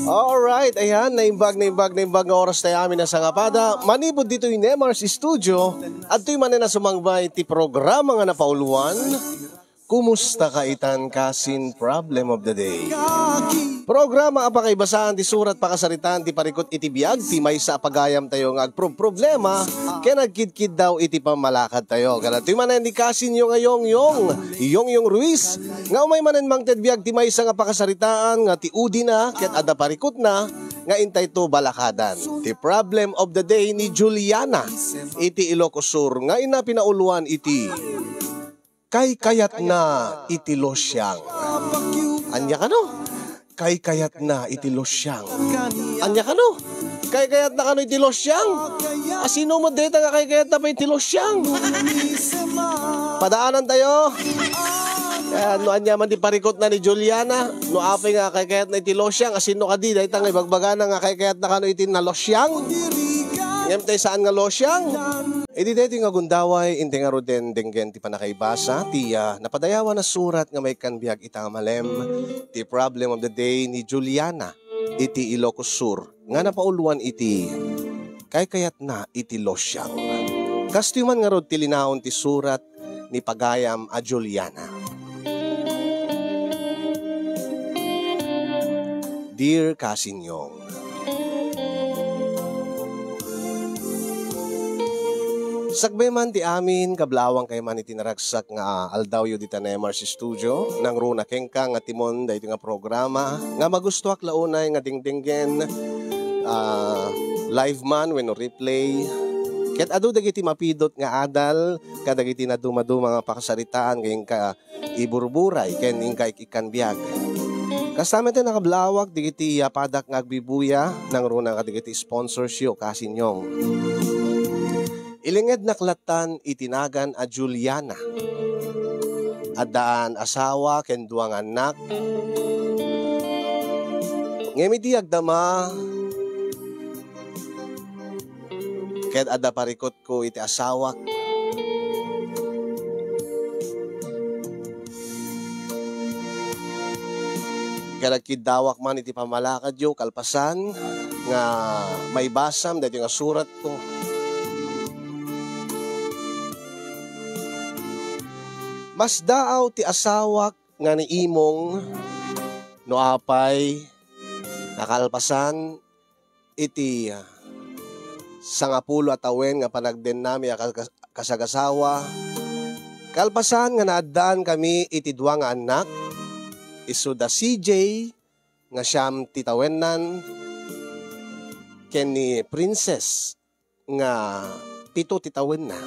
Alright, ayan, naimbag nga oras tayo amin na sangapada. Manibod dito yung Nemars Studio at to'y manin na sumangbay ti programa nga napauluan. Kumusta ka itan kasin problem of the day? Programa apakaibasahan ti surat pakasaritan ti parikot iti biag ti may sa pagayam tayo nga problema kaya nagkidkid daw iti pamalakad tayo. Kaya to'y manin ni kasin yung yung Ruiz nga umay manin mang biag ti may sa nga pakasaritaan nga ti udi na kaya ada parikot na nga intay to balakadan. Ti problem of the day ni Juliana iti Ilocos Sur nga ina pinauluan iti kayat na iti losyang. Anya ka no? Kayat na iti losyang. Anya ka no? Kayat na kano iti losyang. Asino mo deta nga kayat na pa iti losyang. Padaanan tayo. No anya man di parikot na ni Juliana. No apay nga kayat na iti losyang. Asino ka di. Dahil tangay bagbagana nga kayat na kano iti na losyang. Ngayon tayo saan nga losyang? Iti dito nga gundaway, hindi nga roden denggen ti panakaibasa, ti napadayawan na surat nga may kanbiag itamalem, ti problem of the day ni Juliana, iti Ilocos Sur, nga napauluan iti, kayat na iti losyang. Kastyuman nga rod ti linaon ti surat ni pagayam a Juliana. Dear Kasinyong, sakbay man ti amin, kablawang kay man itinaragsak nga aldawyo di Nemars Studio, nang runa kengka nga timon da iti nga programa, nga magustuak launay nga dingdinggen, live man when replay, ket adu dagiti mapidot nga adal, kadagiti na dumaduma nga pakasaritaan, kayong ka iburburay, ken ka ikan biag. Kasama tayo nakablawak, digiti padak nga agbibuya, nang runa kadigiti sponsorship kasinyong. Ilinged naklatan itinagan a Juliana. Adaan asawa ken duang anak. Ngemiti agdama ket ada parikot ko iti asawa. Kaya kidawak man iti pamalakad yo kalpasan nga may basam dahil nga surat ko. Mas daaw ti asawak nga ni imong no apay nakalpasan iti sangapulo at awen nga panagden nami kasagasawa. Kalpasan nga naadaan kami iti duwa nga anak isu da CJ nga siyam titawenan ken ni Princess nga pito titawen na.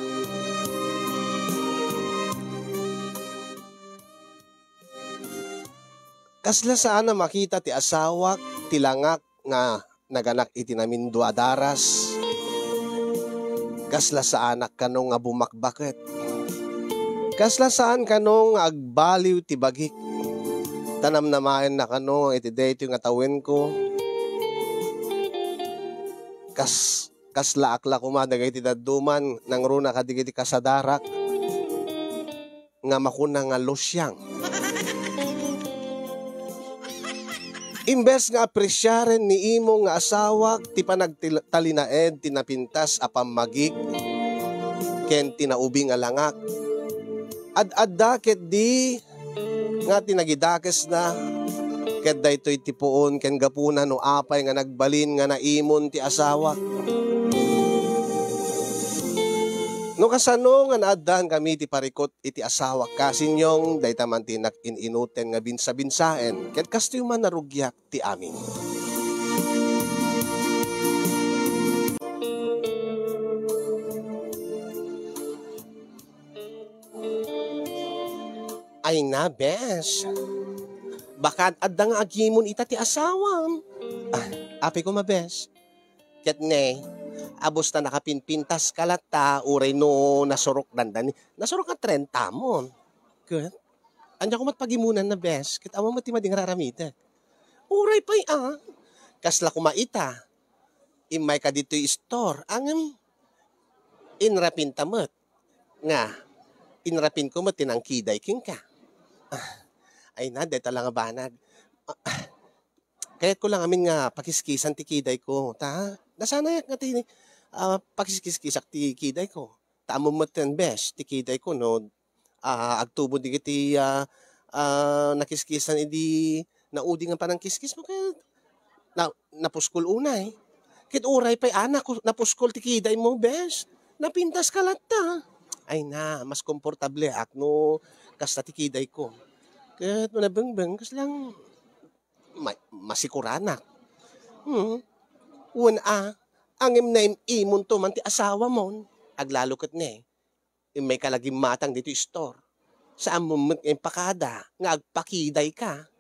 Kasla saan na makita ti asawak, tilangak nga naganak iti namin dua daras. Kasla saan kanong nga bumakbaket. Kasla saan kanong agbaliw ti bagik. Tanam namaen na kanong iti dayto nga tawin ko. Kasla akla kumadagay ti daduman nang runa kadigiti kasadarak. Nga makuna nga losyang. Imbes nga apresyaren ni imo nga asawa ti panagtalinaed tinapintas a pamagik ken tinaubi nga langak. Ad-adda ket di nga tinagidakes na ket daytoy ti puon ken gapuna no apay nga nagbalin nga naimon ti asawa. No kasano nga naaddan kami ti parikot iti asawa kasinyong dayta man tinak inuten nga binsa-binsaen ket kastoy man narugyak ti amin. Ay na bes. Bakit adda nga agimon ita ti asawam. Api ko mabes. Ket ne abos na nakapinpintas kalata, uray no nasurok dandan. Nasurok ka 30 mon. Good. Anya ko matpagimunan na bes. Kita mo mati mading raramita. Uray pa'y kasla kumaita. Imay ka dito store. Ang inrapin tamot. Nga, inrapin ko mo tinangkiday king ka. Ay na, deta lang banag. Kaya ko lang amin nga pakiskisan ti kiday ko. Ta, nasana nga ti pakiskisak ti kiday ko. Tamo mo ten best ti kiday ko no. Agtubo di kiti nakiskisan idi naudi nga parang kiskis mo kaya napuskol unay. Kit uray pa'y anak ko napuskol ti kiday mo best. Napintas ka ta. Ay na, mas komportable no kasta ti kiday ko. Kaya no nabeng-beng kas lang masikuranak. Angim na imon to man ti asawa mo. Aglalo kat ne. May kalagim matang dito store. Saan mo pakada nga agpakiday ka.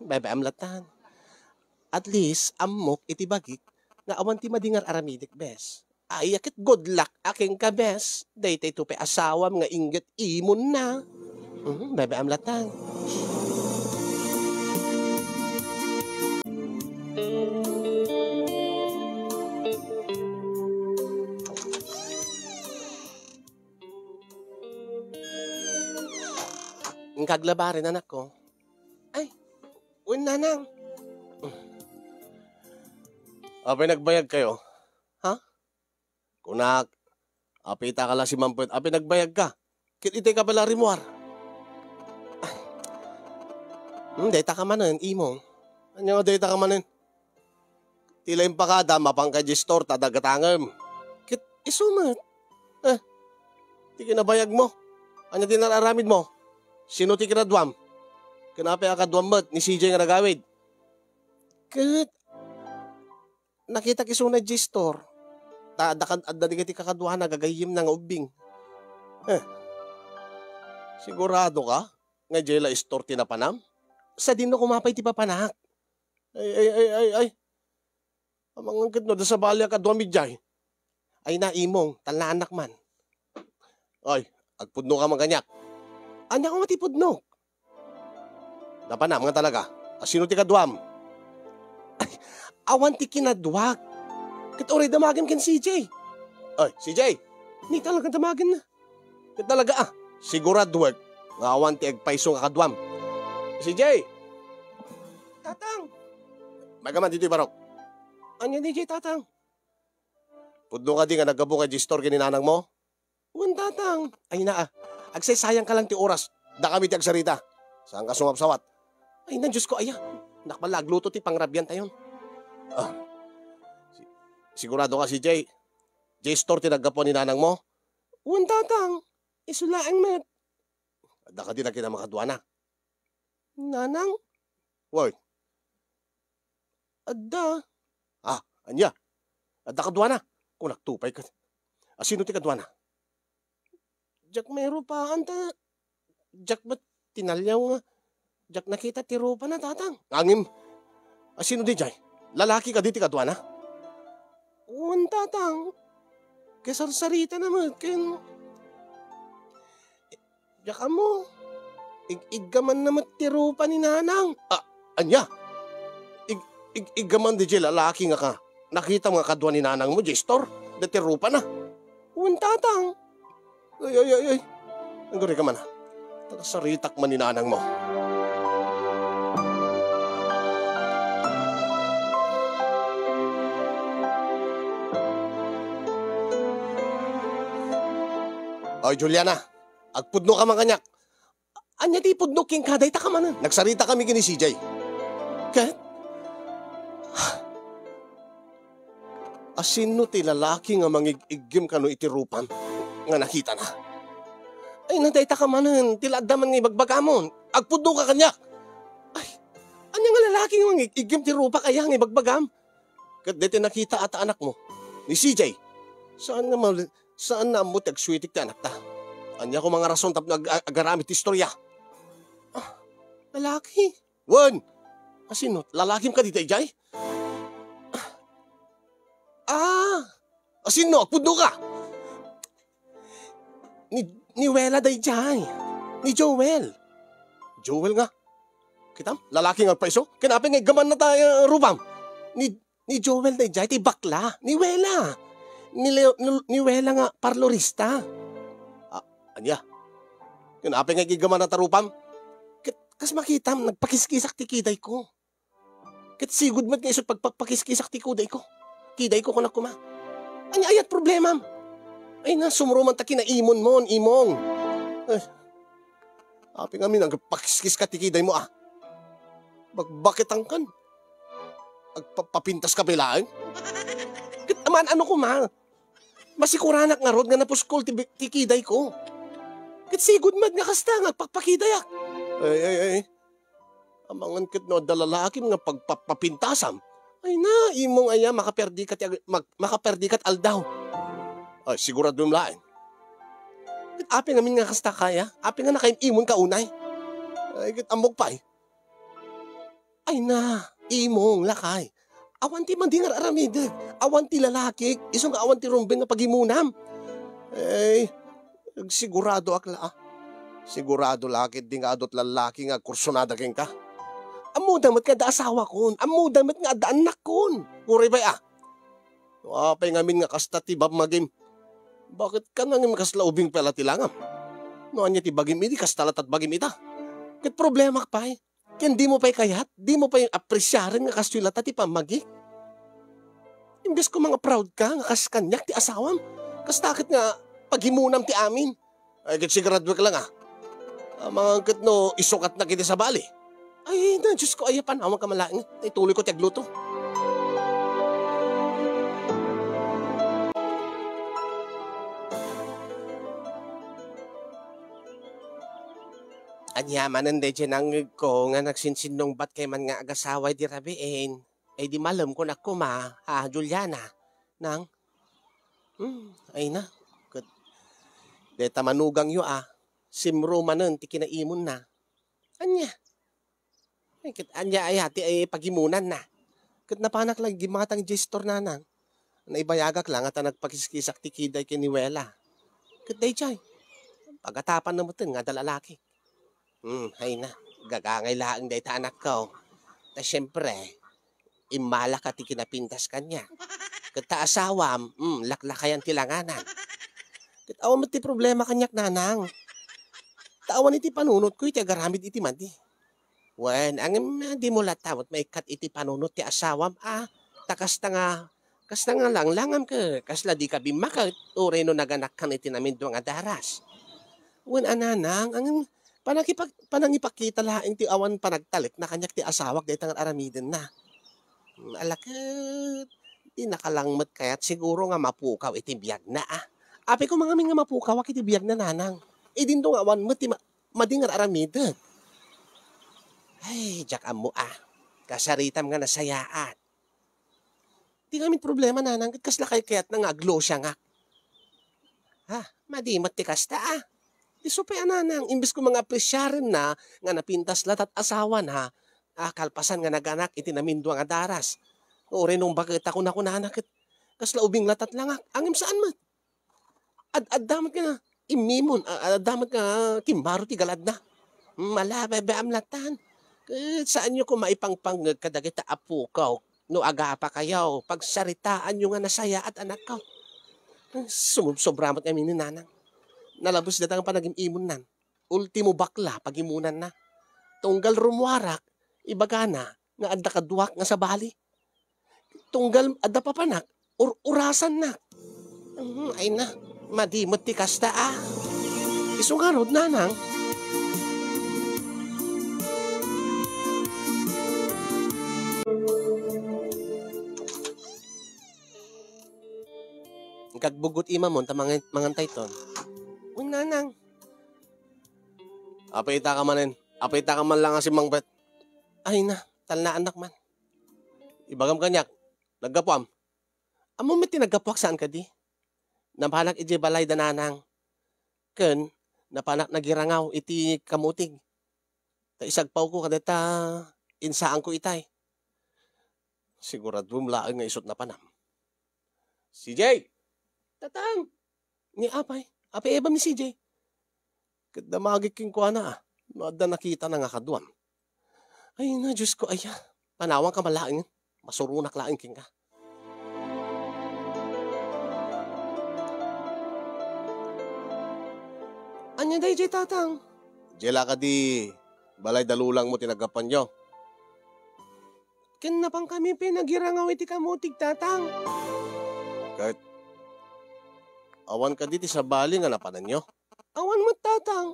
Bebe amlatan. At least amok itibagik nga awan ti madingar aramidik bes. Ay akit good luck aking ka bes. Daytay to pe asawam nga inget imon na. Bebe amlatan. Ang kaglabarin anak ko. Ay, nanang. Apay nagbayag kayo. Ha? Kunak, apita ka lang si Mampet. Apay nagbayag ka. Kitite ka pala rimuar. Data ka manan, imong. Ano data ka manan? Tila yung pakada, mapangkajistor, tadagatangam. Kit, isumat. Di kinabayag mo. Ano din nararamid mo? Sino ti kinadwam? Kinapay akadwam mo't ni CJ nga nagawid. Kat, nakita kisuna G-store. Adda ti kakadwa na gagayim na nga ubing. Sigurado ka? Nga jela store ti napanam? Sa din no kumapay ti papanak. Ay. Amang angkit no, da sa balya kadwa midjay. Ay na imong, talna anak man. Ay, agpudno ka manganyak. Anya ko matipudno. Napanam nga talaga. Sino ti kadwam? Ay, awan ti kinadwag. Kat oray damagin ken CJ. Ay, CJ, ni talaga damagin na. Kat talaga sigurado nga awan ti agpaiso nga kadwam. CJ! Tatang! Magaman dito barok. Anya DJ tatang? Pudno ka di nga nagabo kay G-store kininanang mo? Uwan tatang. Ay na agsayang ka lang ti oras. Da kami ti agsarita. Saan ka sumapsawat? Ay na Diyos ko aya. Nakbalag luto ti pangrabyan tayon. Sigurado ka si Jay. J-store ti naggapo ni nanang mo? Uwan tatang. Isulaang met. Da ka di na kinamakadwa na. Nanang? Woy. Adda. Anya. Adda kadwa na. Kung nagtupay ka. Sino ti kadwa na? Jack mayro pa anta. Jack ba't tinalyaw nga? Jack nakita tiro pa na tatang. Angim. Sino di jay? Lalaki ka di ti kadwa na? Uwan tatang. Kasarsarita naman. Jack mo. Igaman naman tiro pa ni nanang. Anya? Igaman di jay lalaki nga ka. Nakita mga kadwa ni nanang mo, J-store. Datiro pa na. Uwan tatang. Ay. Ang guri ka man ha. Tagasaritak man ni nanang mo. Oy, Juliana. Agpudno ka man kanyak. Anya di pudno king kaday ta ka man. Nagsarita kami kini CJ. Kat? Asino ti lalaki nga mangigigim ka no itirupan nga nakita na. Ay, nadayta ka manan. Tiladdaman nga ibagbagamon. Agpudno ka kanyak. Ay, anya nga lalaki nga mangigigim ti rupa kaya nga ibagbagam. Kat dito nakita ata anak mo. Ni CJ. Saan na mo tag-sweetik ti anak ta? Anya ko mga rason tap nag-agaramit ti istorya. Lalaki. Wan. Asino? Lalakim ka dito, Jay? Asino? Agpudno ka. Ni Wela day Jay. Ni Joel. Joel nga. Kitam? Lalaki nga paiso? Kinapin nga gaman na tayo rubam. Ni Joel day Jay. Ti bakla. Ni Wela. Ni Wela nga parlorista. Anya? Kinapin nga gigaman na tarupam? Kas makitam, nagpakiskisak ti kiday ko. Ket sigud met nga isot pagpapakiskisak ti kuday ko. Kiday ko kunak kuma. Anya ayat problema. Ay na, sumruman ta kinaimon mon, imong. Ay, api nga min, nagpakiskis ka ti kiday mo Bakit ang kan? Agpapintas ka bilain? Ket aman ano ko ma? Masikuranak nga rod nga napuskol ti kiday ko. Ket sigud med nga kasta nga pagpakidayak. Ay. Amangan ket no dalalaki nga pagpapintasam. Ay na, imong aya makaperdi kat aldaw. Ay, sigurado yung lain. Ket api namin nga kasta kaya. Api nga nakaimon ka unay. Ay, ket ambog pa Ay na, imong lakay. Awan ti mandingar aramidag. Awan ti lalaki. Isong awan ti rumbeng nga pagimunam. Ay, sigurado akla Sigurado lakit di nga adot lalaki nga kursunada keng ka. Amo damat nga da asawa kon. Amo damat nga da anak kon. Kuray ba apay ngamin nga kasta ti bab magim. Bakit ka nangim kasla ubing pala tilangam? No anya ti bagim iti kastalat at bagim ita. Ket problema ka Ken di mo pa'y kayat, di mo pa'y apresyarin nga kastulat at ti pamagi. Imbes ko mga proud ka nga kaskanyak ti asawam. Kastakit nga paghimunam ti amin. Ay ket sigurado ka lang mga ket no isukat na kiti sa bali. Ay na, Diyos ko ay panawang kamalain. Ituloy ko ti agluto. Anyaman ang deje nang ko nga nagsinsinong bat kay man nga agasaway di rabiin. Ay di malam ko na kuma, Juliana. Nang, ay na. Deta manugang yu Simro manen ti kinaimon na. Anya. Ay kit anya ay hati ay pagimunan na. Kit napanak lang gimatang gestor na nang. Naibayagak lang at nagpakiskisak ti kiday kiniwela. Kit day chay. Pagatapan na mo nga dalalaki. Ay na, gagangay laang day ta anak ko. Ta syempre, imala ka ti kinapintas kanya. Kata asawam, laklakayan tilanganan. Kitawa mo ti problema kanyak nanang. Tawan iti panunot ko iti agaramid iti mandi. Wen, ang di mo latawat may kat iti panunot ti asawam, takas nga lang ka, kasla di ka bimakal, ure no naganak kan iti namin doang adaras. Wen ananang, ang panangipakita laing ti awan panagtalik na kanyak ti asawak dahi tangan aramiden na. Alakat, di nakalangmat kaya't siguro nga mapukaw iti biyag na Api ko mga nga mapukaw iti biyag na nanang. Din do nga awan mo ti madingar aramiden. Ay, jak amo kasaritam nga nasayaan. Di ngamin problema nanang, kasla kaya't nang aglo siya nga. Madimat ti kasta Isupay ananang, imbes ko mga apresyarin na nga napintas latat asawa na, kalpasan nga naganak iti naminduang adaras. Ore nung bakit ako na kunanak, kasla ubing latat lang angim saan man. Damat ka na, imimon, damat ka kimbaro ti galad na. Malabay ba amlatan? Saan nyo ko maipangpang kadagita apukaw, no aga pa kayaw, pagsaritaan nyo nga nasaya at anak ko. Sobramat kami ni nanang. Nalabos na tang panagimimon nan. Ultimo bakla, pagimunan na. Tunggal rumwarak, ibaga na, nga adda kaduwak nga sa bali. Tunggal adda papanak, urasan na. Ay na, madimot ti kasta Isungarod nanang. Kagbugot ima mo, mangantay ton. Nanang. Apita ka manin. Apita ka man lang si Mang Bet. Ay na, tal na anak man. Ibagam kanyak. Naggapuam. Amo may tinaggapuak saan ka di? Napanak iti balay dananang. Ken, napanak nagirangaw iti kamutig. Ta isagpaw ko kadeta insaan ko itay. Sigurado mulaang nga isot na panam. CJ! Tatang! Ni apay. Apay eba mi CJ. Kada magiking ko Mada nakita na nga kaduan. Ay na, Diyos ko, panawang ka malaing. Masurunak laing king ka. Anya day, tatang? Jela ka di, balay dalulang mo tinagapan nyo. Ken na pang kami pinagirangaw iti kamutig tatang. Kahit awan ka diti sa bali nga napanan nyo. Awan mo tatang.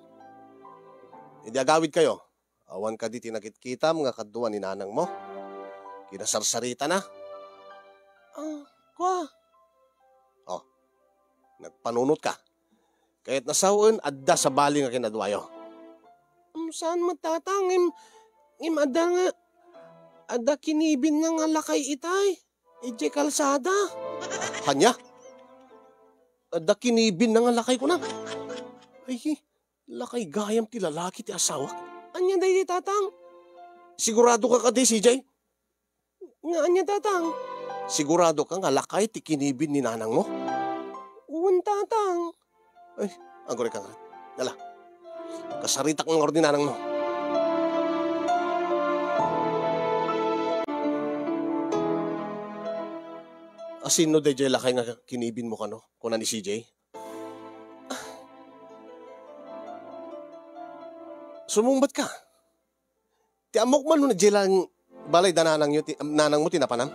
Hindi agawid kayo. Awan ka diti nakitkitam nga kaduan ni nanang mo. Kinasarsarita na. Kwa. Oh, nagpanunot ka. Kahit nasawan, adda sa bali nga kinadwayo. Saan matatang? Adda nga, adda kinibin nga nga lakay itay. Ije kalsada. Hanya? Adda kinibin na nga lakay ko na. Ay, lakay gayam ti lalaki ti asawa. Anya day di tatang? Sigurado ka di, CJ? Nga anya tatang? Sigurado ka nga lakay ti kinibin ni nanang mo? Uwan tatang. Ay, agore ka nga. Dala. Kasaritak ng ordinarang mo. Asino de jay lakay nga kinibin mo ka no? Kuna ni CJ? Sumumbat ka. Ti amok man no na jay lang balay dananang nyo, nanang mo tinapanam.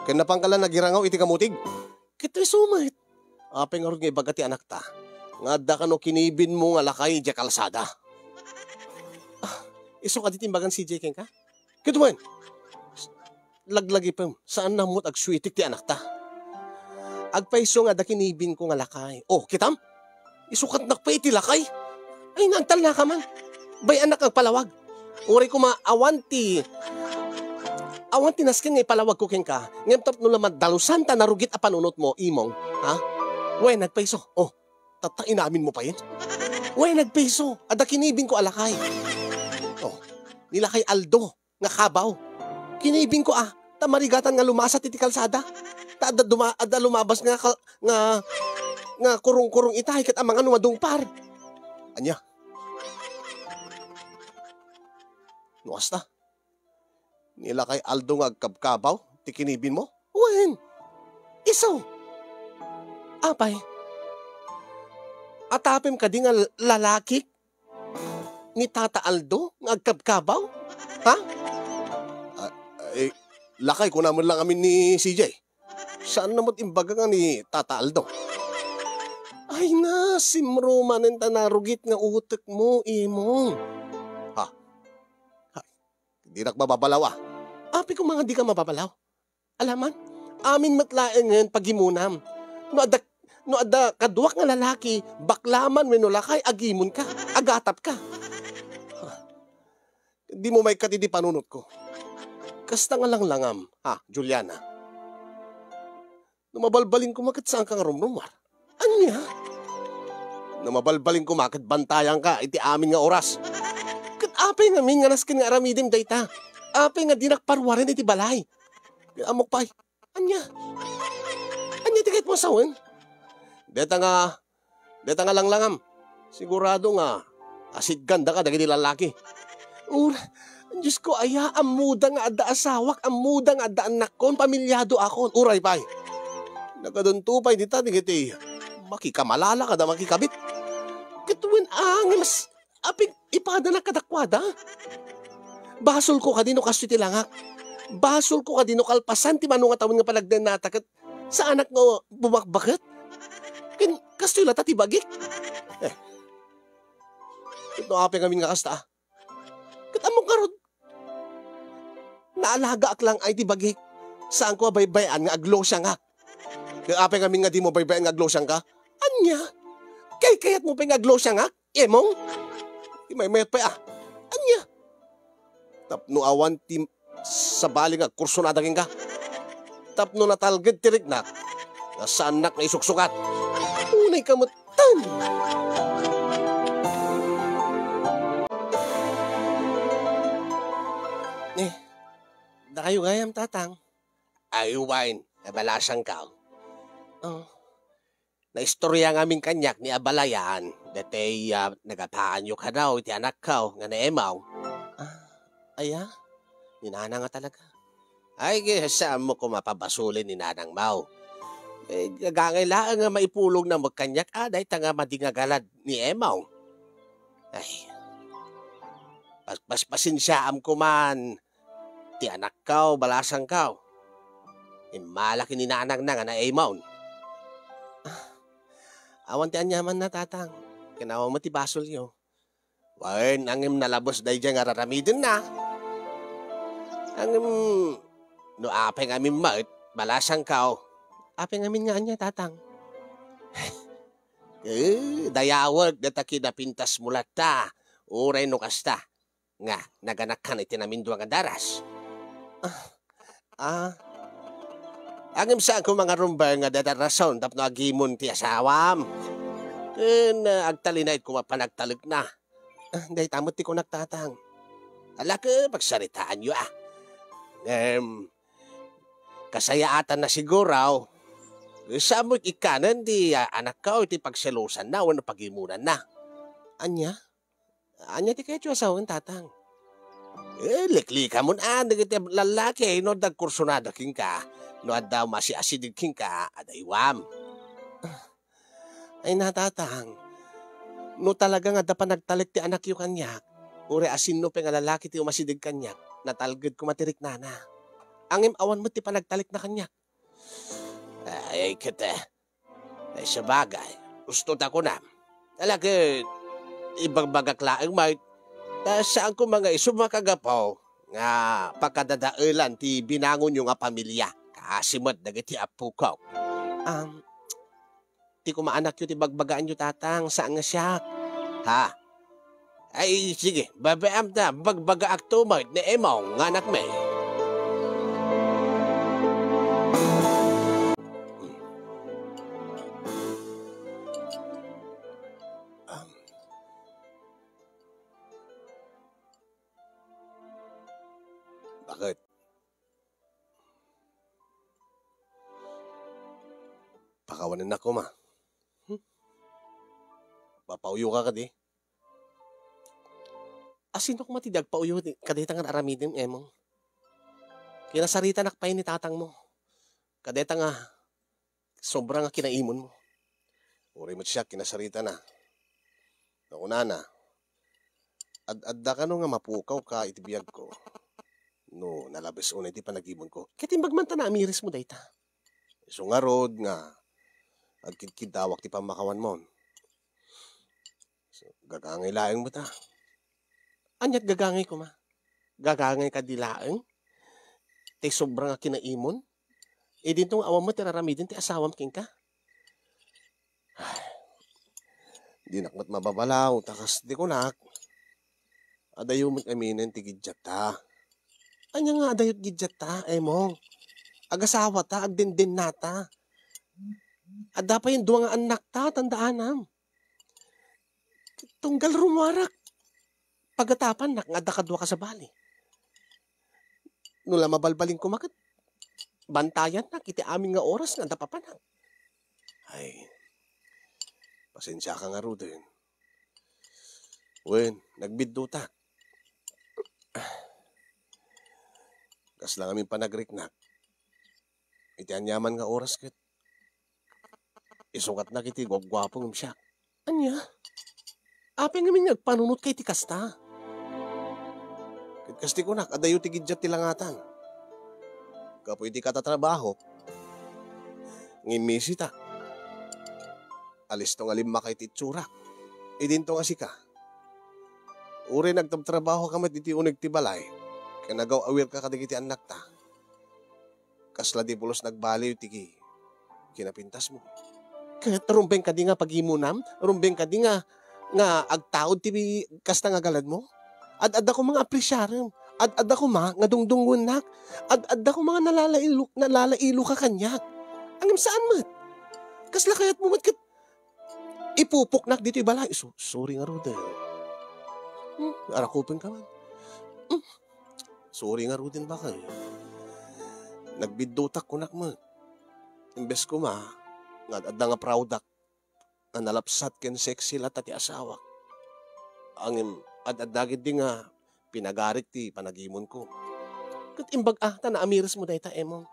Kaya napangkala nagirangaw iti kamutig. Kito'y sumait. Apeng nga rin nga ibaga ti anak ta. Nga da ka no kinibin mo nga lakay di kalsada. Iso ka ditimbagan si J. Ken ka? Kito man. Laglagi pa saan namot agswitik ti anak ta. Agpaiso nga da kinibin ko nga lakay. Oh, kitam? Isukat nakpa iti lakay? Ay, naagtal na ka man. Bay anak ang palawag. Uri ko maawanti. Awanti nasken nga ipalawag ko ken ka. Ngayon tap no laman dalusan ta narugit a panunot mo, imong. Ha? Uy, nagpaiso. Oh, tatain namin mo pa yun. Uy, nagpaiso. Ada kinibin ko alakay. Oh, nila kay Aldo, nga kabaw. Kinibin ko tamarigatan nga lumasat iti kalsada. Ada lumabas nga kurung-kurung itahay kat ang mga numadungpar. Anya? Nuas na. Nila kay Aldo nga kabkabaw, ti kinibin mo? Wen, isaw. Apay, atapim ka di nga lalaki ni Tata Aldo nga agkabkabaw? Ha? Lakay ko naman lang amin ni CJ. Saan namot imbaga nga ni Tata Aldo? Ay na, simruman ang tanarugit nga utek mo, imong. Ha? Di nakmababalaw Api ko mga di ka mababalaw. Alaman, amin matlaeng ngayon pagimunam. No ada kaduwak nga lalaki, baklaman wenno lakay, agimon ka, agatap ka. Di mo may katidi panunot ko. Kasta nga lang langam, Juliana. Numabalbalin ko makat saan ka nga rumrumar. Anya? Numabalbalin ko makat bantayan ka, iti amin nga oras. Kat apay nga min nga naskin nga aramidim dayta. Apay nga dinakparwarin iti balay. Amok pay, anya? Anya tikit mo sawen? Deta nga lang langam. Sigurado nga, asid ganda ka dagiti lalaki. Diyos ko, amuda nga adda asawak, amuda nga adda anak kon, pamilyado akon. Uray pay. Nagkaduntupay dita, digiti. Makikamalala ka da makikabit. Kituwin mas aping ipada na kadakwada. Basol ko kadino kasto ti langak. Basol ko kadino kalpasan ti mano nga tawon nga palagdan natakat sa anak nga bumakbakat. Kasto yung lata ti bagik. Ito apeng amin nga kasta. Katamong karod. Naalaga ak lang ay ti bagik. Saan ko baybayan nga aglo siya nga. Kaya apeng amin nga di mo baybayan nga aglo siya nga. Anya? Kayat mo pa nga aglo siya nga? Emong? May mayat pa Anya? Tapno awan ti sa bali nga kurso na daging ka. Tapno natalgad tirik na. Nasaan nak na isuksukat. Unay kamutan. Da kayo gayam tatang. Ayuwain, nabalasang ka. Naistorya ng aming kanyak ni Abalayan. Dati nagapaan nyo ka daw, iti anak ka, nga naemaw. Aya? Ni Nana nga talaga. Ay, saan mo ko mapabasulin ni Nanang Mau? Gagangailaan nga maipulog na magkanyak, dahil nga madingagalad ni Emaw. Ay, paspasinsyaan ko man. ti anak kaw, balasang kaw. Malaki ni nanang na nga na Amon. Awan ti anyaman na tatang. Kinawa mo ti basol yo. Wan, angim nalabos day dyan nga raramidin na. Angim, no apeng amin mat, balasang kaw. Apeng amin nga anya tatang. Dayawag na takinapintas mulat ta. Uray no kasta. Nga, naganak ka na itinaminduang daras. Angim saan ko mga rumbar nga datarason tapno agimon ti asawam. Agtalinay ko mapanagtalag na. Day tamot ti ko nagtatang. Alaka, pagsaritaan nyo ah. Kasayaatan na siguro. Sa mo't ikanan di anak ka o ti pagselusan na o pagimunan na. Anya? Anya ti kayo asawan tatang. Likli ka mo na. Nagiti lalaki no dagkursunada king ka. Noadaw masiasidig king ka adaywam. Ay natatang. No talaga nga da pa nagtalik ti anak yu kanyak. Ure asin no nga lalaki ti umasidig kanyak. Natalgad ko matirik nana. Angim awan mo ti pa nagtalik na kanyak. Ay kita. Ay sa bagay. Gusto ta ko na. Talaga ibagbagak laang may. Saan ko mga isumakagapaw. Nga pagkadadailan ti binangon yung pamilya. Kasimot dagiti apo ko. Ti kumaanak yu ti bagbagaan yu tatang. Saan nga siya? Ha? Ay sige, babaam ta. Bagbaga aktumad ni Emong nga anak may. Bakit? Pakawanan ako ma. Papauyo ka di. Asin ko matidag pauyo kadeta nga aramidin emong. Kinasarita nakpay ni tatang mo. Kadeta nga sobrang nga kinaimon mo. Uri mo siya kinasarita na. Nauna na. Adda ka no nga mapukaw ka itibiyag ko. No, nalabas unay di pa nag-ibon ko. Katimbag man ta na amiris mo dayta. So nga rod nga. Agkidawak ti pamakawan mo. So, gagangay laeng mo ta. Anyat gagangay ko ma. Gagangay ka di laeng. Tay sobrang nga kinaimon. E din tong awam mo tiraramidin ti asawam king ka. Di nakmat mababalaw. Takas di ko nak. Adayo mo't aminin ti gidyat ta. Anya nga adayot gidyat ta, emong. Agasawa ta, agdindin nata. Ada pa yung duwa nga anak ta, tandaanam. Tunggal rumarak. Pagatapan nak, nga kadwa ka sa bali. Nula mabalbalin ko makat. Bantayan na, kiti aming nga oras nga dapapanak. Ay, pasensya ka nga Rudin. Wen, nagbiddo ta. Kas lang aming panagriknak. Iti anyaman nga oras kit. Isukat na kiti gwapong siya. Anya? Apeng namin nagpanunot kay ti kasta. Kasti ko nak, adayo ti gidyat tilangatan. Kapo iti katatrabaho. Ngimisi ta. Alis tong alimma kay ti tsura. Idin tong asika. Uri nagtabtrabaho kamat iti uneg ti balay. Kaya nagaw-awir ka kadigiti anak ta. Kasla di pulos nagbaliw tigi. Kinapintas mo. Kaya rumbeng ka di nga pagimunam? Rumbeng ka di nga agtaod ti kasta nga galad mo? Ad-ad ako mga apresyaram. Ad-ad ako nga dungdungun nak. Ad-ad ako mga nalalailo ka kanyak. Angam saan mat? Kasla kayat mo mat ipupok nak dito ibalay. Sorry nga Rude. Arakupin ka man. Sorry nga Rudin ba kayo? Nagbidutak ko nak mo. Imbes ko nga adda nga proudak, nga nalapsat ken sexy lat ti asawa. Ang adagid di nga pinagarik ti panagimon ko. Kat imbag ta na amiris mo dayta emong.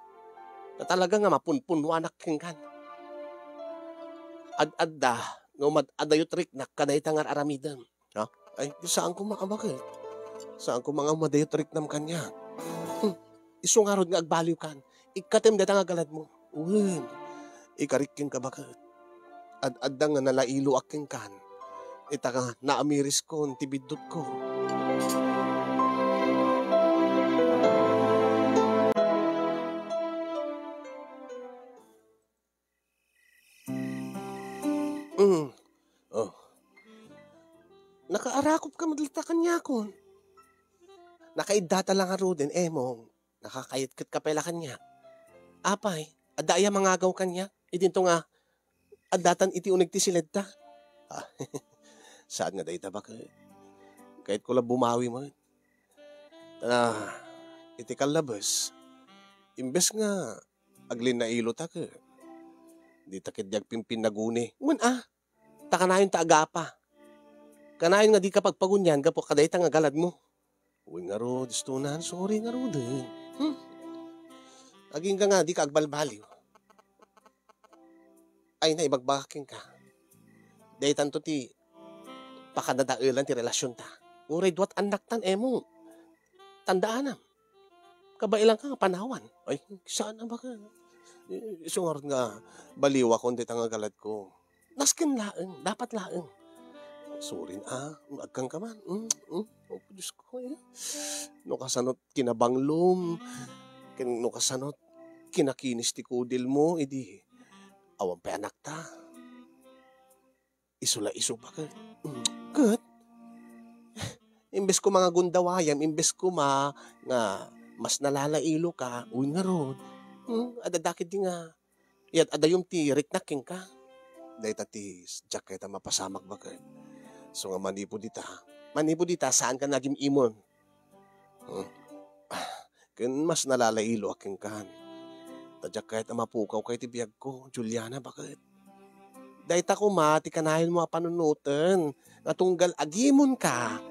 Na talaga nga mapunpunwanak kengkan. Adda, no adayot rik nak kadayta nga aramidan. Ha? Ay, saan ko makabakit? Saan ko mga madayot rik nam kanya? Isungarod nga agbaliw kan. Ikatim data nga galad mo. Uwan. Ikarikin ka bakit? Ad-adda nga nalailo aking kan. Ita ka naamiris ko, tibidot ko. Oh. Nakaarakop ka madalita kanya kon. Nakaidata lang nga rodin, mong. Nakakayat-kat ka pala kanya. Apay, adaya mangagaw kanya. Idinto nga, adatan iti unig ti silid ta. Saan nga dahi tabak? Kahit ko lang bumawi mo. Iti kalabas. Imbes nga, aglin na ilo ta ka. Di takit diag pimpin naguni. Takanayon ta agapa. Kanayon nga di ka pagpagunyan, gapo kaday ta nga galad mo. Uy nga ro, distunan, sorry nga ro din. Aging ka nga, di ka agbalbaliw. Ay na, ibagbakaking ka. Day tanto ti, pakadadailan ti relasyon ta. Uray, duat anak tan, mo. Tandaanam. Kabailang ka nga panawan. Ay, saan na ba ka? Isungarod nga, baliwa ko, hindi nga galad ko. Naskin laeng, dapat laeng. Sorry agkang ka man. Oh, Diyos ko No kasanot kinabanglom. No kasanot kinakinis ti kudil mo. Idi, awan pa anak ta. Isula-iso pa ka. Good. Imbes ko mga gundawayam, imbes ko nga mas nalalailo ka, uy nga ron. Adadakit di nga. Yat adayom ti riknaking ka. Dahi tati, jacket mapasamak ba ka. So nga manipo dita, saan ka naging imon? Kan mas nalalailo aking kan. Tadyak kahit mapukaw kahit ibiyag ko, Juliana, bakit? Dahil ta kumati kanahin mo panunutan, nga tunggal agimon ka,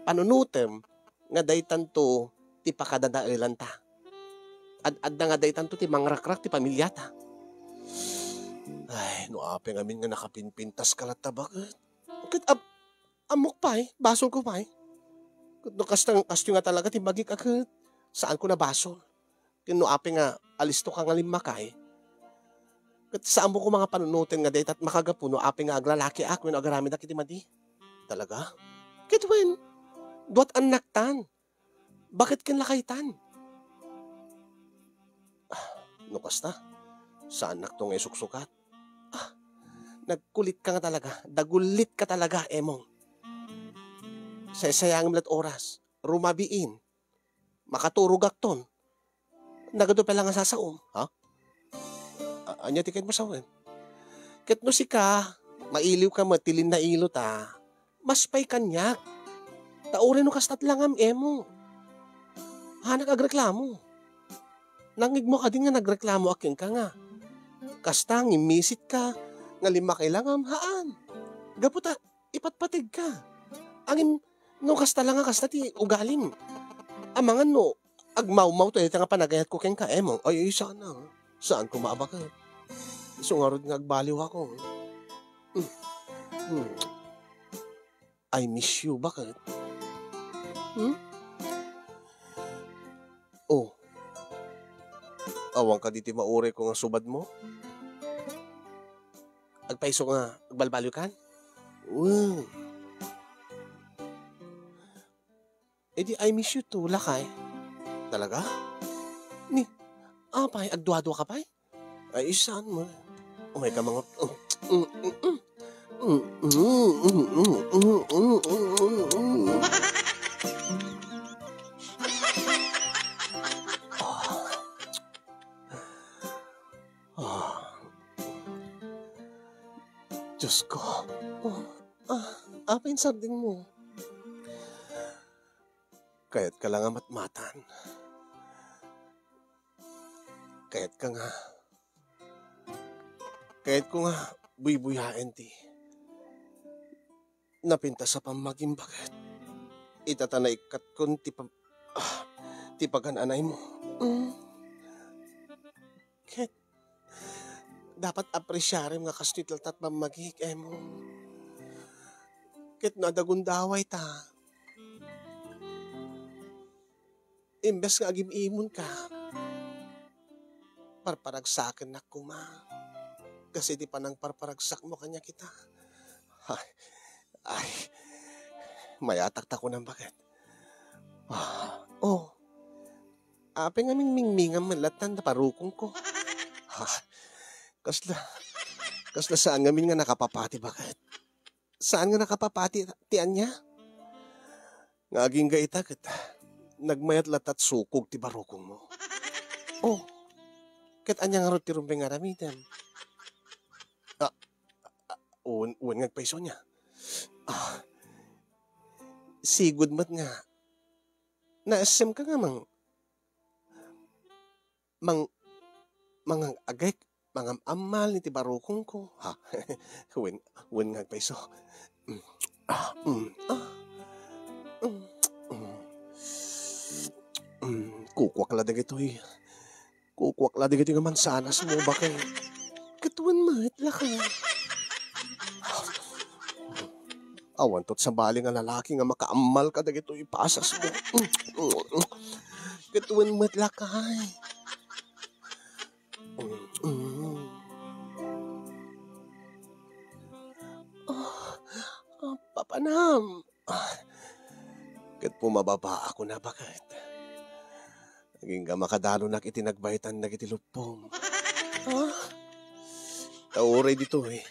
panunutem, nga dahi tanto, ti pakadadailan ta. Ad-adda nga dahi tanto, ti mangrakrak, ti pamilya ta. Ay, apeng amin nga nakapinpintas kalat ta, bakit? Amok pa basol ko pa No kastyo nga talaga, tibagik agad. Saan ko na basol? Kino ape nga, alisto ka nga limakay. Kat saan mo ko mga panunutin nga dayt at makagapuno, ape nga aglalaki ako, agarami na kiti madi. Talaga? Kitwen, duat anaktan. Bakit kin lakaytan? No kasta, saan nakto nga isuksukat? Nagkulit ka nga talaga, dagulit ka talaga, emong. Sayang milat oras, rumabiin, makaturog akton. Nagado pa lang nga sasaom, ha? Anya tikit mo sawin. Ket no si ka, mailiw ka matilin na ilo ta, mas pay kanyak. Taurin no kastat lang am emo. Hanak agreklamo. Nangig mo ka din nga nagreklamo akin ka nga. Kastang imisit ka, nga lima kailangan haan. Gaputa, ipatpatig ka. Angin, no kasta lang nga kasta ti ugalim. Amangan no, agmaw-maw to nga panagayat ko keng kaemong. Ay, sana. Saan ko maabakat? Isungarod nga agbaliw ako. I miss you, bakit? Oh. Awang ka diti maure ko nga subad mo? Agpaiso nga, agbalbalyo kan? Di I miss you too, lakay. Talaga? Ni, apay, agduwa-duwa ka pay? Ay, saan mo? Umay ka mga... Diyos ko. Apay, sarding mo. Kaya't ka lang amat-matan. Kaya't ka nga. Kaya't ko nga buy-buyain ti. Napinta sa pamaging bakit. Itatanay kat kun ti pagananay mo. Kaya't dapat apresiyarim nga kasnit laltat mamagik mo. Kaya't nadagundaway ta. Imbes nga agim-imon ka. Parparagsakan na ko, ma. Kasi di pa nang parparagsak mo kanya kita. Ay, ay, mayatak ko ng bakit. Oh, ape nga mingmingam malatan na parukong ko. Kasla saan ngamin nga nakapapati bakit? Saan nga nakapapati tiyan niya? Ngaging gaita kita. Nagmayat latat sukog ti barukong mo. Oh, kat anya nga ro ti rumpeng nga ramitan. Uwan ngagpaiso niya. Sigud mat nga. Naasem ka nga mga agay, mga amal ni ti barukong ko. Ha? Uwan ngagpaiso. Kukwak la dagitoy. Kukwak la dagitoy nga mansanas mo bakay. Katuan mat la ka. Awan tot sa bali nga lalaki nga makaamal ka dagito ipasas mo. Katuan matlakay. Papanam. Kat pumababa ako na bakit. Naging ka makadalo na itinagbahitan na kitilupong. Tauray dito eh.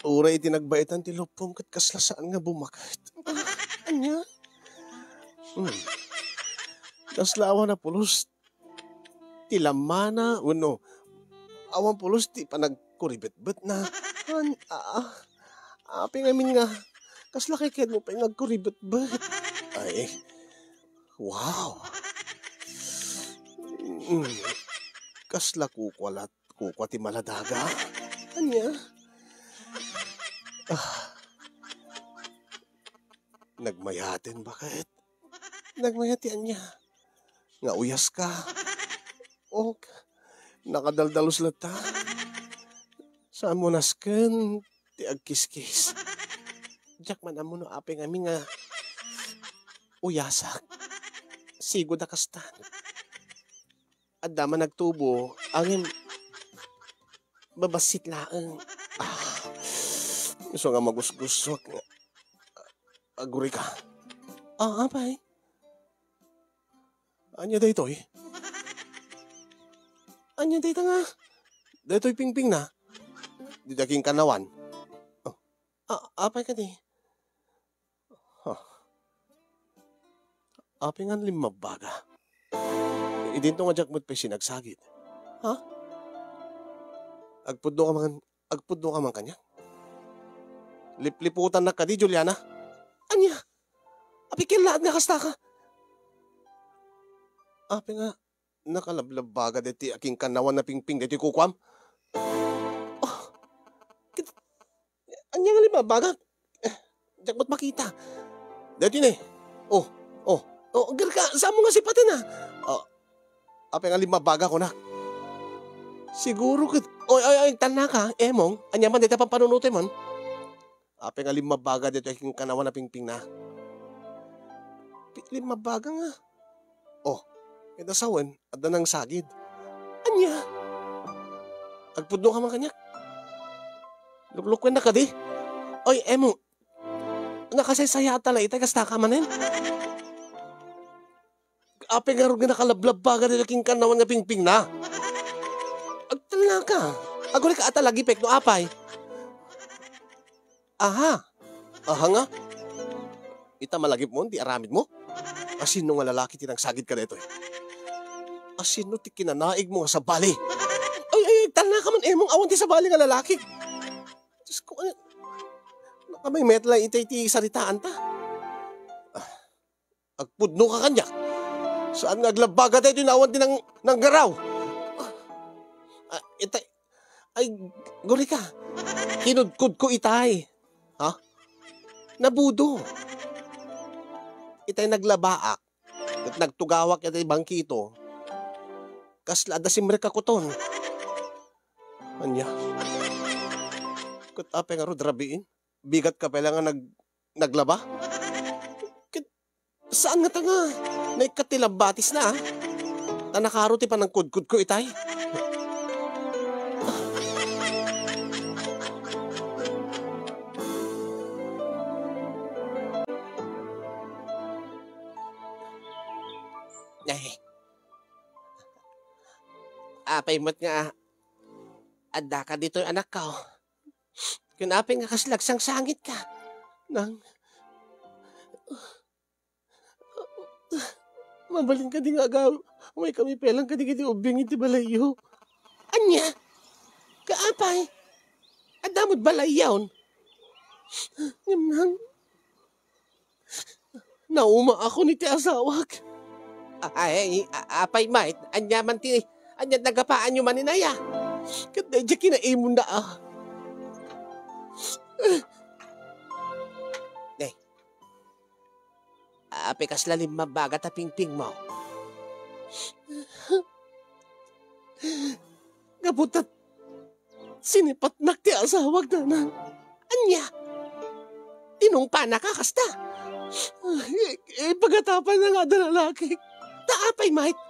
Uray tinagbaitan ti lupong kat kaslasaan nga bumakat. Anya? Kaslawa na pulos ti lamana uno. Awan pulos ti panagkuribet-bet na. Aping amin nga. Kaslakikid mo pa yung nagkuribet-bet. Ay, wow. Kasla kukwalat kukwa ti maladaga. Anya? Nagmayatin bakit? Nagmayatian niya. Nga uyas ka. O, nakadaldalos lata. Saan mo nasken? Ti agkiskis. Diyak man amo no apeng amin nga uyasak. Sigod na kastan. At dama nagtubo, angin babasit laang. Gusto nga magusgusok. Aguri ka. Apay. Anya da ito eh. Anya da ito nga. Da ito'y pingping na. Di daking kanawan. Apay ka di. Apay nga limabaga. Idinto nga jakmot pa sinagsagit. Agpudno ka man kanya. Lipliputan na ka di, Juliana. Anya? Apikin lahat nga kasta ka. Api nga, nakalablabaga deti aking kanawan na pingping deti kukwam. Anya nga limabaga? Diyak ba't makita? Deti ne. Ger ka, saan mo nga sipatin ha? Api nga limabaga ko na. Siguro ka, tanan ka, emong, anya man deti pampanunutin mon. Ape nga limabaga dito aking kanawan na pingping na. Limabaga nga. Ito sawan, at nang sagid. Anya? Agpudno ka man kanya. Luklukwen na ka di. Oy, emo. Nakasaysaya tala itay kasta ka manin. Ape nga rin nakalablabaga dito aking kanawan na pingping na. Agtala ka. Aguli ka atalagi pek no apay. Aha nga. Ita malagip mo, di aramid mo. Asino nga lalaki tinagsagid ka dito eh. Asino ti kinanaig mo nga sa bali. Ay, tala ka man emong awan ti sa bali nga lalaki. Diyos ko, nakamay metla itay ti saritaan ta. Agpudno ka kanya. Saan nga aglabaga tayo tinawan din ng garaw. Itay, ay, guri ka. Kinudkud ko itay. Nabudo. Itay naglabaak. At nagtugawak itay bangkito. Kasla da simre ka kuton. Anya. Kut ape nga ro drabiin. Bigat ka pala nga naglaba. Saan nga tanga? Naikatilabatis na, tanakarote pa ng kudkud ko itay. Ay. Apay mo't nga, adda ka dito yung anak ko. Kunapay nga kaslagsang sangit ka. Nang, mabalin ka di nga agaw. May kami pelang ka di ubing iti balayo. Anya? Kaapay? Adamod balayawn? Nang, nauma ako ni ti asawag. Ay, apay mait, anya man ti, anya nagapaan nyo maninaya. Kada dya kinaimon na Eh, apay kas lalim mabagat a pingping mo. Gabutat, sinipat nak ti asawag na nang. Anya? Tinungpa na ka kasta. Pagatapan na nga na lalaki. Taapay, mate.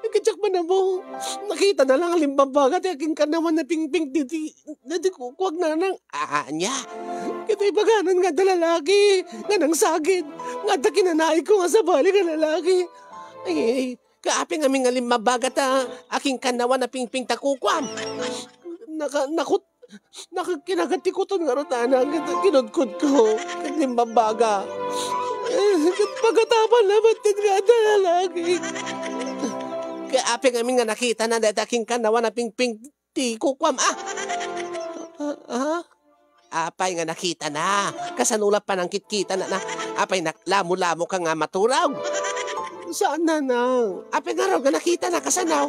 Nagkatsak man na mo. Nakita na lang ang limbabagat. Aking ka naman na pingping diti. Nadikukwag na nang anya. Kita'y baganan nga da lalaki. Nga nang sagid. Nga da kinanay ko nga sa bali nga lalaki. Ay, kaaping aming nga limbabagat aking kanawan na pingping takukwam. Nakakinaganti ko ito nga rotana. Kinudkod ko. Limbabaga. Pagkatapan naman din nga na lalaki. Kaya aping aming nga nakita na dahil aking kanawa na pingping ti kukwam. Apay nga nakita na. Kasanulap pa ng kitkita na. Apay lamo-lamo ka nga maturaw. Saan na nang? Apay nga raw nga nakita na kasanaw.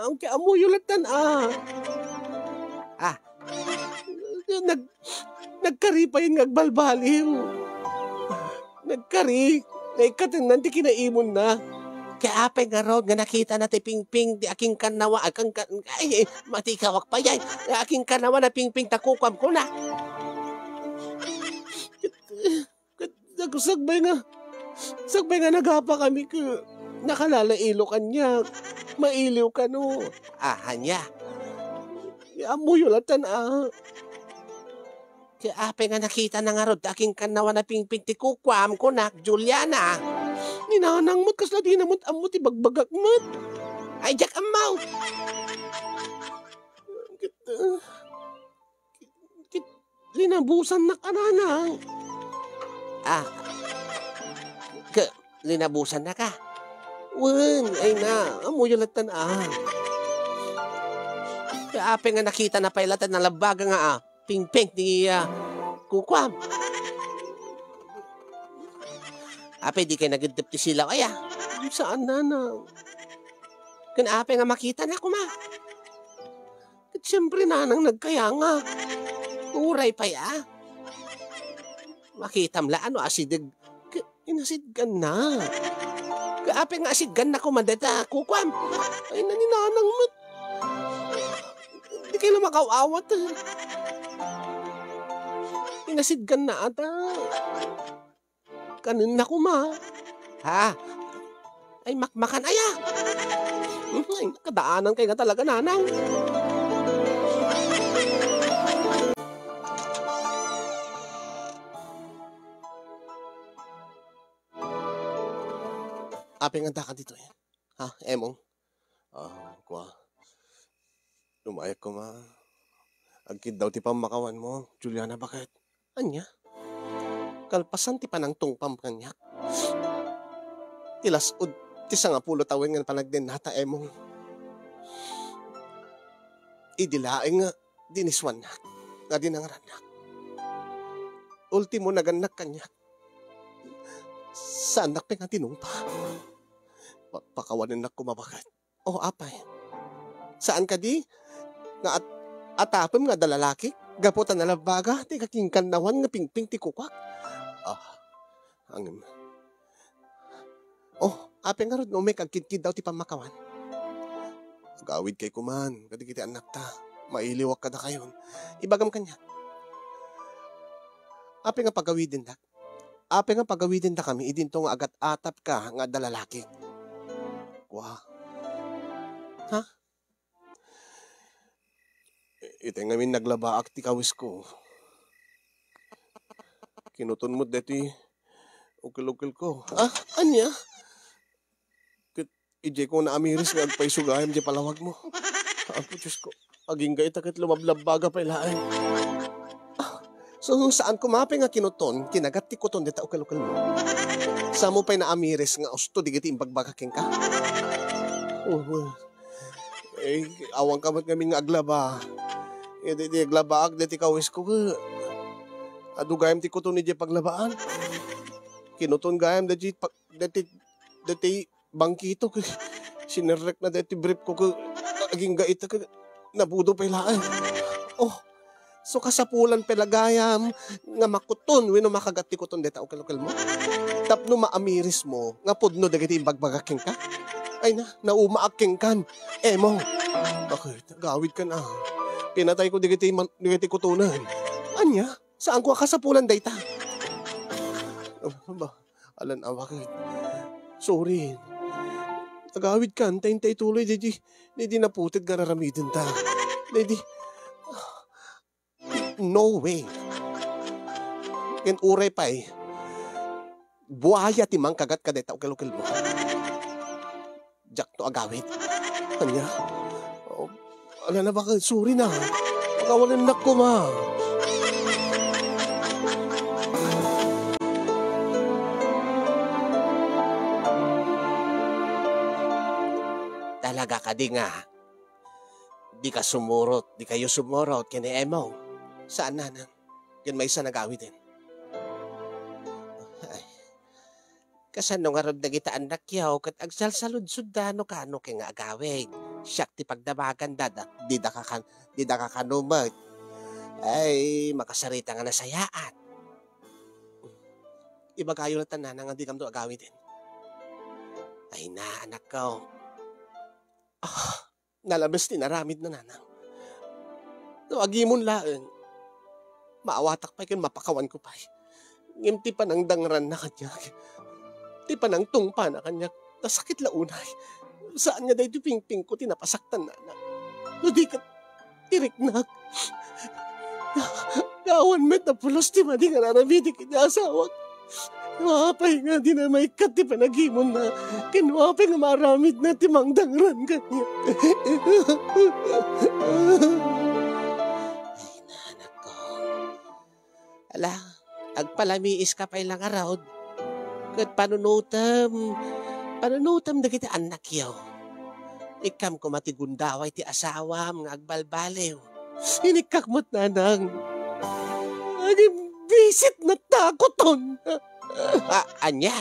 Ang kiamuyulatan Nagkaripay nga agbalbaliw. Nagkari, naikatin nanti kinaimon na. Kaya apay nga raw, nga nakita na ti pingping, di aking kanawa, matikawak pa yan, aking kanawa na pingping takukwam ko na. Sagbay nga nagapa kami ka, nakalalailo ka niya, mailiw ka no. Hanya. Amuyulatan Kaya apay nga nakita na nga rod, aking kanawa na pingping ti kukwam ko na, Juliana. Ninanang mo't kasla di namot amot ibagbagak mo't. Ay, jak amaw. Linabusan na kananang. Linabusan na ka? Wen, ay na, amuyulatan Kaya apay nga nakita na pailatan na labaga nga pingping ni kukwam. Apay di kayo nagdip ti sila kaya. Saan na? Kan apay nga makita na ko ma. At siyempre nanang nagkaya nga. Uray pa Makitam la asidig. Inasidgan na. Kaapay nga asidgan na ko mandata kukwam. Ay naninanang mat. Di kayo makawawat. Inasidgan na ata. Kanin na ko ma. Ay makmakan aya. Ay kadaanan kayo nga talaga nanang. Apeng anda ka dito yan. Emong? Kwa. Lumayak ko ma. Agkid daw ti pamakawan mo. Juliana, bakit? Anya? Kalpasan ti panang tungpam kanyak. Tilasod ti sangapulo tawin nga panagden nata emong. Idilaeng nga diniswan na. Nga dinangaranak. Ultimo naganak kanyak. Sa anak pa nga tinumpa. Pakawanin na kumabakat. Apay. Saan ka di? Nga atapim nga dalalaki? Gaputan na labaga, ti kakingkan nawan nga pingping ti kukwak. Angin. Apeng nga rod, no, may kagkid-kid daw ti pamakawan. Gawid kay kuman, kadigiti anak ta. Mailiwak ka na kayon. Ibagam kanya. Apeng nga pagawidin dak. Ape nga pagawidin ta kami, idin to nga agat atap ka nga dalalaki. Wah. Ha? Ite nga min naglabaak ti kawis ko. Kinuton mo deti ukil-ukil ko. Ah, anya? Ije ko na amiris nga agpaisugayam di palawag mo. Ako, Diyos ko. Aging gait akit lumablab baga pa ilain. So, saan kumape nga kinuton, kinagat ti kuton dita ukil-ukil mo. Sa mo pa'y na amiris nga usto, di giti imbagbagaking ka. Awang kamat kami nga aglaba. Di aglabaak, diti kawis ko. Adugayam ti kuton ni di paglabaan. Kinuton gayam dati bangkito. Sinirek na dati brief ko. Aging gait ka. Nabudo pa ilaan. Oh, so kasapulan pelagayam nga makuton wino makagati kuton deta ukal-ukal mo. Tapno maamiris mo nga pudno dagiti bagbagaking ka. Ay na, naumaaking kan. Mo. Bakit? Gawid ka na. Pinatay ko digiti kutunan. Anya? Saan ko kasapulan dayta? Alan bakit? Sorry. Tagawid ka, antay tuloy, di naputit gararamidin ta. Di, no way. Yan uray pa eh. Buhaya timang kagat ka deta ukil-ukil mo. Jak to agawid. Kanya? Oh, ala na baka, sorry na. Pagawalan na ko ma. Talaga ka di nga. Di ka sumurot, di kayo sumurot kini Emo. Saan na nang? Yan may isa nagawid din. Ay. Kasano nga rod nagita anak yaw kat agsalsalud-sud dano kano kay nga agawid. Siyak ti pagdabagan dada, di da ka kanumat. Ay, makasarita nga nasayaan. Iba kayo na tanan nga di kam do agawid din. Ay na, anak ko. Nalabas tinaramid na nanang. No, agimon laeng. Maawatak pa kin mapakawan ko pa. Ngim ti panang dangran na kanya. Ti panang tungpa na kanya. Nasakit launay. Saan niya dahi ti pingping ko tinapasaktan na. No di ka tiriknak. Gawan met na pulos ti madi nga naramidi kanya asawak. Wapay nga di na may kat ti panagimon na kinwapay nga maramid na ti mangdangran kanya. Ay na, anak ko. Ala, agpalamiis ka pa ilang araw. Kat panunutam na kita anak yaw. Ikam ko matigundaway ti asawa mga agbalbalew. Inikakmot na nang. Agim bisit na takoton. Anya?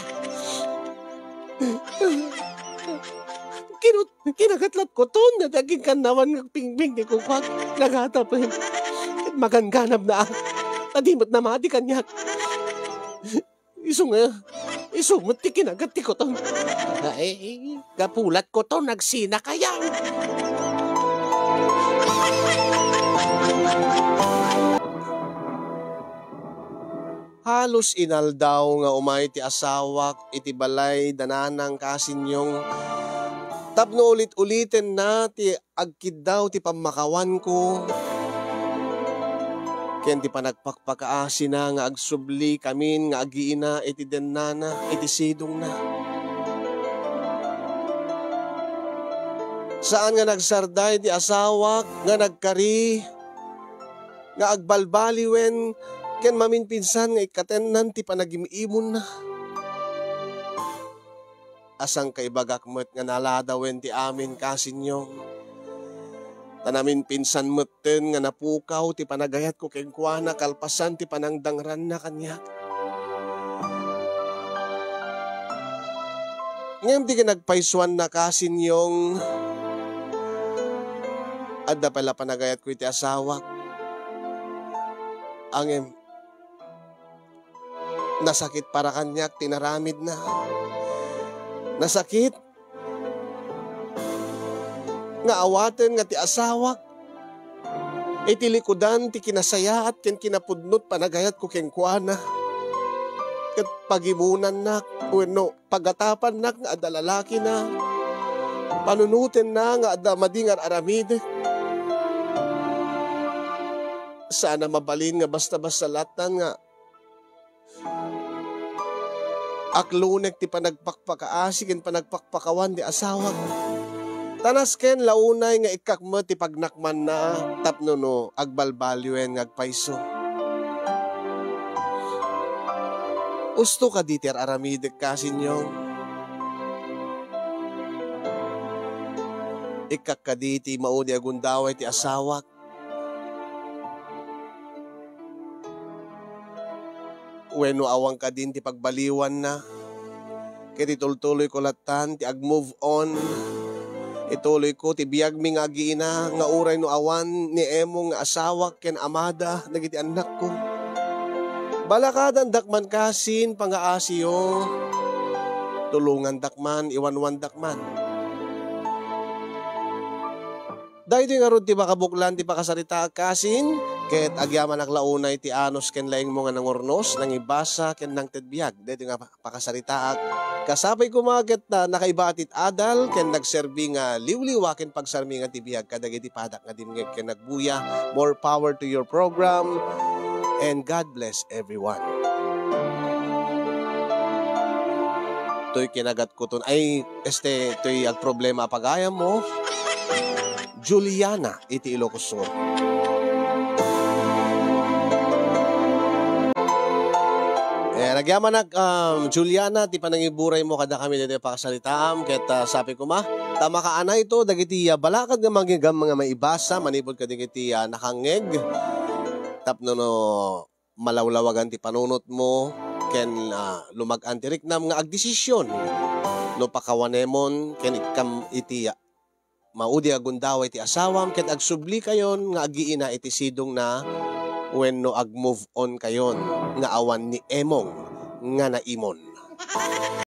Kinagatlat ko to na daging kanawan ng pingbing ni Kukwag. Nagatapin. Maganganap na. Tadimot na mati kanyak. Isumot ti kinagati ko to. Ay, gapulat ko to. Nagsina kaya. Halos inaldaw nga umay ti asawak iti balay dananang kasinyong tapno ulit-ulitin na ti agkid daw ti pamakawan ko. Ken ti panagpakpakaasi na nga agsubli kamin nga agiina iti dennana iti sidong na. Saan nga nagsarday ti asawak nga nagkari nga agbalbaliwen ken maminpinsan nga ikatenan ti panagimimon na. Asang kaibagak mo't nga naladawen ti amin kasinyong. Tanamin pinsan motten nga napukaw ti panagayat ko keng kuana kalpasan ti panangdangran na kanyak. Ngayon di ka nagpaisuan na kasinyong adda pala panagayat ko iti asawak. Angem nasakit para kanyak, tinaramid na. Nasakit. Nga awaten nga ti asawak. Iti likudan ti kinasaya at ken kinapudnot panagayat ko ken kuana. Kat pagimunan nak, wenno pagatapan nak nga adda lalaki na, panunutin na nga adda madingar aramid. Sana mabalin nga basta-basta latan nga aklunek ti panagpakpakaasi ken panagpakpakawan di asawa. Tanas ken launay nga ikakmo ti pagnakman na tapno no agbalbalyuen nga agpayso. Usto ka diter aramidek kasinyong. Ikak ka diti maudi agundaway ti asawak. Wenno awang ka din ti pagbaliwan na. Kaya tituloy ko latan ti ag-move on. Ituloy ko ti biyag mi nga giina nga uray no awan ni emo nga asawak ken amada dagiti anak ko. Balakadan dakman kasin pangaasiyo. Tulungan dakman iwanwan dakman. Dahil nga ron ti makabuklan ti pakasarita kasin, ket agyaman aglaunay ti anos ken laing mo nga nangurnos, nang ibasa ken nang tedbiyag. Dahil nga pakasarita kasapay kumaget na nakaibatit adal, ken nagserbi nga liwliwa ken pagsarmi nga tibiyag, kadagiti padak nga dimngeg ken nagbuya. More power to your program, and God bless everyone. To'y kinagat ko ton, ay, to'y ag problema pagayam mo, Juliana, iti Ilocos Sur. Nagyaman Juliana, ti panangiburay mo kada kami dito pakasalitaam. Ket sabi ko tama ka ana ito, dagiti balakad nga magigam mga maibasa, manipod ka dagiti nakangeg. Tapno no malawlawagan ti panunot mo, ken lumag-an ti riknam nga agdesisyon. No pakawanemon, ken ikam iti maudi agundaway ti asawam, ket agsubli kayon nga agiina iti sidong na wenno ag-move on kayon nga awan ni emong nga naimon.